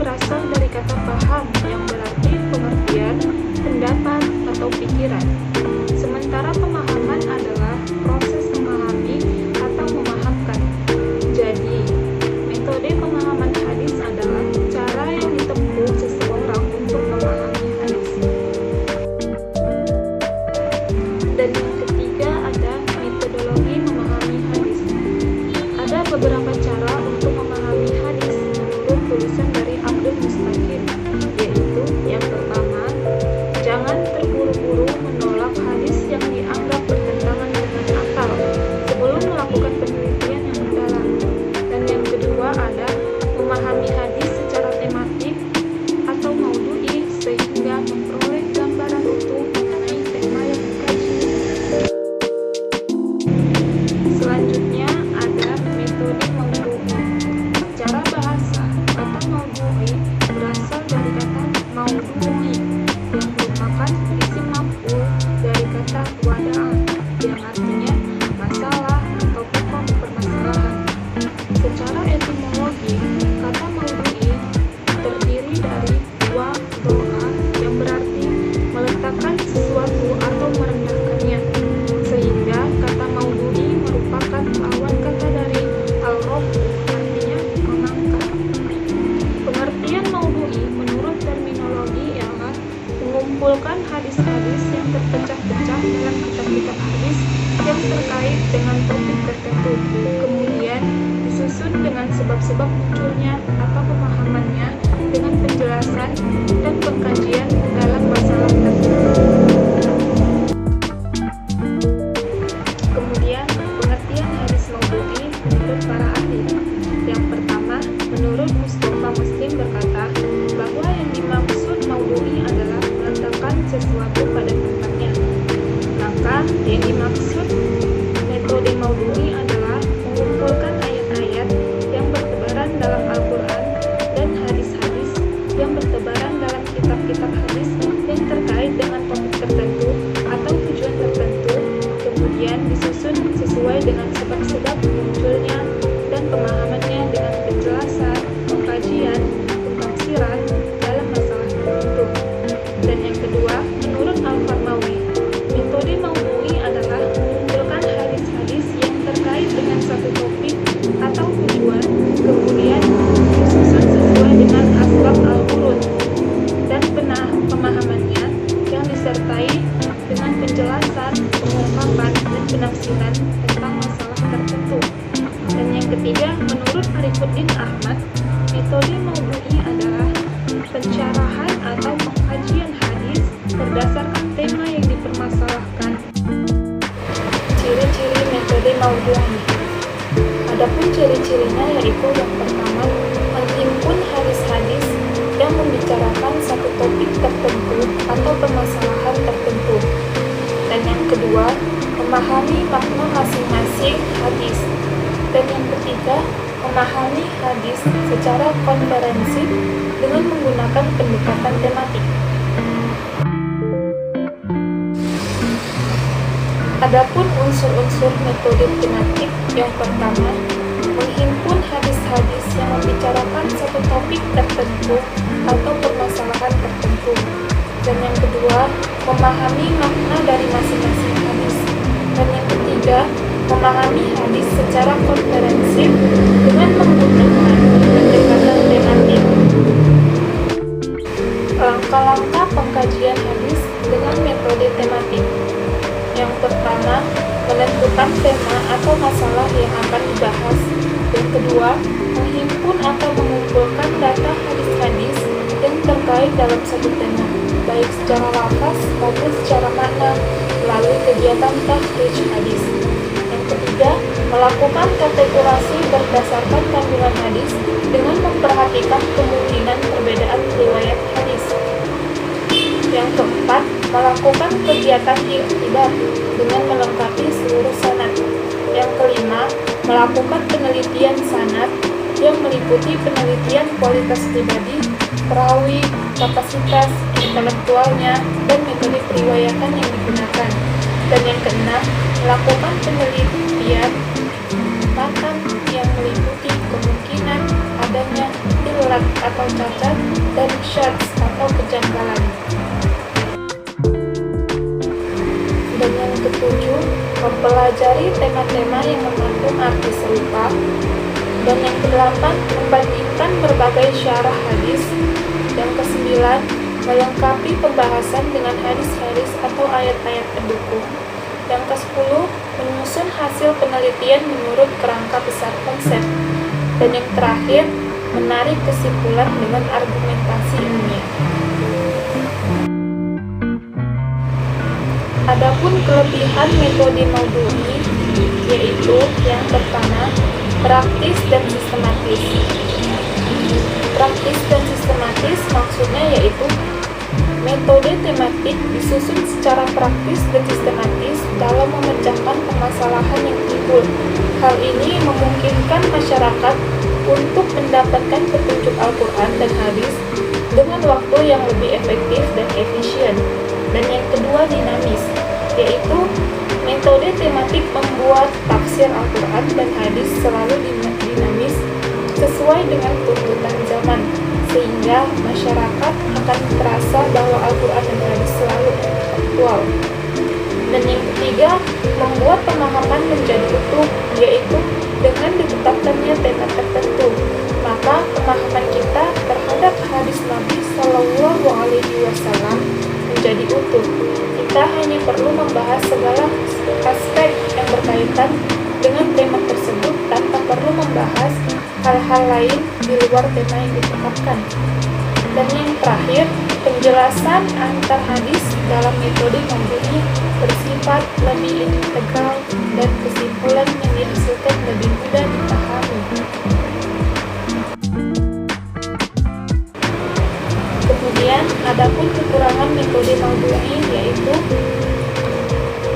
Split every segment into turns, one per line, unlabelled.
berasal dari kata paham yang berarti pengertian, pendapat, atau pikiran. Sementara pemahaman adalah proses memahami atau memahamkan. Jadi, metode pemahaman hadis adalah cara yang ditempuh seseorang untuk memahami hadis. Dan yang ketiga ada metodologi memahami hadis. Ada beberapa cara untuk memahami hadis menurut tulisan dari Abdul Mustaqim, yaitu yang pertama, jangan terburu-buru menolak hadis yang dianggap bertentangan dengan akal sebelum melakukan penelitian yang mendalam. Dan yang kedua ada memahami hadis secara tematik atau maudhu'i sehingga memperoleh gambaran utuh mengenai tema yang dikaji. Selanjutnya ada metode maudhu'i. Cara bahasa kata maudhu'i berasal dari kata maudhu'i yang merupakan isim maf'ul dari kata wada'a yang artinya masalah atau pokok permasalahan. Secara etimologi, kata maudhu'i terdiri dari wa doa yang berarti meletakkan sesuatu atau merendahkannya, sehingga kata maudhu'i merupakan lawan kata dari al-rafu, artinya mengangkat. Pengertian maudhu'i menurut terminologi ialah mengumpulkan hadis-hadis yang terpecah-pecah dalam kitab-kitab hadis yang terkait dengan topik tertentu, kemudian disusun dengan sebab-sebab munculnya atau pemahamannya dengan penjelasan dan pengkajian dalam masalah tertentu. Kemudian, pengertian hadis maudhu'i menurut para ahli. Yang pertama, menurut Mustafa Muslim berkata bahwa yang dimaksud maudhu'i adalah meletakkan sesuatu pada tempatnya. Maka, yang dimaksud metode maudhu'i adalah mengumpulkan ayat-ayat yang bertebaran dalam Al-Quran dan hadis-hadis yang bertebaran dalam kitab-kitab hadis yang terkait dengan topik tertentu atau tujuan tertentu, kemudian disusun sesuai dengan sebab-sebab munculnya dan pemahamannya dengan penjelasan, pengkajian, pentafsiran dalam masalah tertentu. Dan yang kedua, menurut Al-Farmawi, metode maudhu'i adalah mengumpulkan hadis-hadis yang terkait dengan satu topik atau tujuan, kemudian disusun sesuai dengan asbab al-wurud dan pemahamannya yang disertai dengan penjelasan, pengungkapan, dan penafsiran tentang masalah tertentu. Dan yang ketiga, menurut Arifuddin Ahmad, metode maudhu'i adalah pencerahan atau pengkajian hadis berdasarkan tema yang dipermasalahkan. Ciri-ciri metode maudhu'i. Adapun ciri-cirinya yaitu yang pertama, menghimpun hadis-hadis yang membicarakan satu topik tertentu atau permasalahan tertentu. Dan yang kedua, memahami makna masing-masing hadis. Dan yang ketiga, memahami hadis secara komprehensif dengan menggunakan pendekatan tematik. Adapun unsur-unsur metode tematik, yang pertama, menghimpun hadis-hadis yang membicarakan satu topik tertentu atau permasalahan tertentu. Dan yang kedua, memahami makna dari masing-masing hadis. Dan yang ketiga, memahami hadis secara komprehensif dengan menggunakan pendekatan tematik. Langkah-langkah pengkajian hadis dengan metode tematik. Yang pertama, menentukan tema atau masalah yang akan dibahas. Yang kedua, menghimpun atau mengumpulkan data hadis-hadis yang terkait dalam satu tema, baik secara lafaz maupun secara makna, melalui kegiatan takhrij hadis. Yang ketiga, melakukan kategorisi berdasarkan kandungan hadis dengan memperhatikan kemungkinan perbedaan riwayat hadis. Yang keempat, melakukan kegiatan iktibar dengan melengkapi seluruh sanad. Yang kelima, melakukan penelitian sanad yang meliputi penelitian kualitas pribadi, perawi, kapasitas intelektualnya, dan metode periwayatan yang digunakan. Dan yang keenam, melakukan penelitian matan yang meliputi kemungkinan adanya lag atau cacat, dan syadz atau kejanggalan. Dan yang ketujuh, mempelajari tema-tema yang mengandung arti serupa. Dan yang kedelapan, membandingkan berbagai syarah hadis. Yang kesembilan, melengkapi pembahasan dengan hadis-hadis atau ayat-ayat pendukung. Yang ke-10, menyusun hasil penelitian menurut kerangka besar konsep. Dan yang terakhir, menarik kesimpulan dengan argumentasi ilmiah. Adapun kelebihan metode Maudu'i, yaitu yang pertama, praktis dan sistematis. Praktis dan sistematis maksudnya yaitu metode tematik disusun secara praktis dan sistematis dalam memecahkan permasalahan yang timbul. Hal ini memungkinkan masyarakat untuk mendapatkan petunjuk Al-Quran dan hadis dengan waktu yang lebih efektif dan efisien. Dan yang kedua, dinamis, yaitu metode tematik membuat tafsir Al-Quran dan hadis selalu dinamis sesuai dengan tuntutan zaman, sehingga masyarakat akan terasa bahwa Al-Quran dan hadis selalu aktual. Dan yang ketiga, membuat pemahaman menjadi utuh, yaitu dengan ditetapkannya tema tertentu, maka pemahaman kita terhadap hadis Nabi Shallallahu Alaihi Wasallam menjadi utuh. Kita hanya perlu membahas segala aspek yang berkaitan dengan tema tersebut tanpa perlu membahas hal-hal lain di luar tema yang ditetapkan. Dan yang terakhir, penjelasan antar hadis dalam metode Maudu'i bersifat lebih integral dan kesimpulan yang dihasilkan lebih mudah dipahami. Kemudian, adapun kekurangan metode Maudu'i yaitu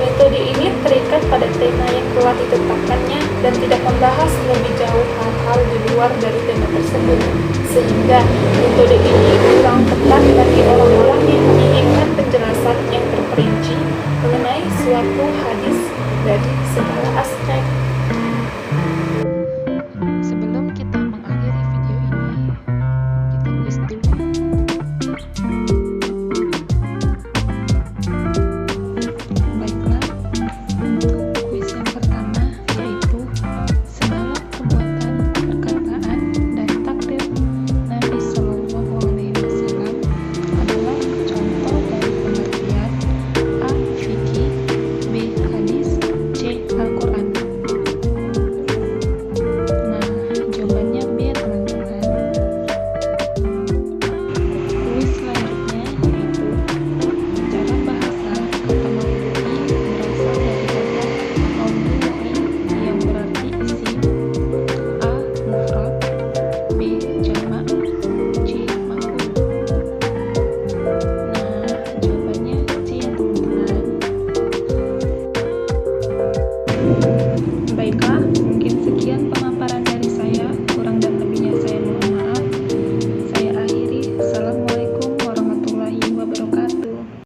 metode ini terikat pada tema yang telah ditetapkannya dan tidak membahas lebih jauh hal-hal di luar dari tema tersebut, sehingga metode ini kurang tepat bagi orang